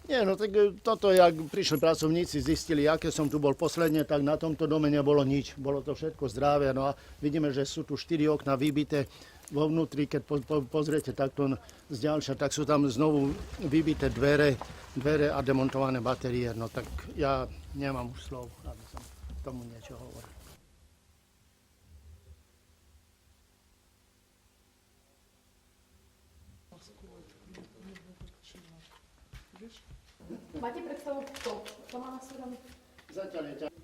Nie, no tak toto, jak prišli pracovníci, zistili, aké som tu bol posledne, tak na tomto dome nebolo nič. Bolo to všetko zdravé. No a vidíme, že sú tu 4 okna vybité vo vnútri. Keď pozriete takto zďalšia, tak sú tam znovu vybité dvere a demontované batérie. No tak ja nemám už slov, aby som tomu niečo hovoril. Máte predstavu, kto má na svedomí? Zatiaľ je ťažké.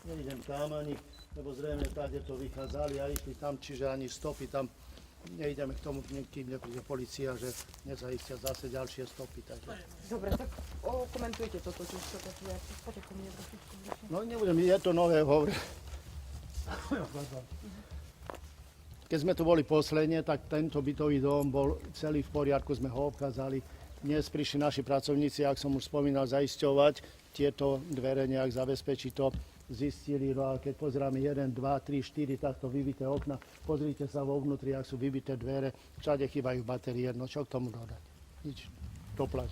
Neidem tam ani, lebo zrejme tak, kde to vychádzali a išli tam, čiže ani stopy tam neideme k tomu, kým nepríde polícia, že nezaistia zase ďalšie stopy. Takže. Dobre, tak komentujte toto, čo sa počuje. Poďte ko mne trošičku bližšie. No nebudem, je to nové, hovorím. Keď sme tu boli posledne, tak tento bytový dom bol celý v poriadku, sme ho obchádzali. Dnes prišli naši pracovníci, ak som už spomínal, zaisťovať tieto dvere, nejak zabezpečiť to. Zistili, no a keď pozeráme 1, 2, 3, 4 takto vybité okna, pozrite sa vo vnútri, ak sú vybité dvere, všade chýbajú batérie, no čo k tomu dodať? Nič, to plač.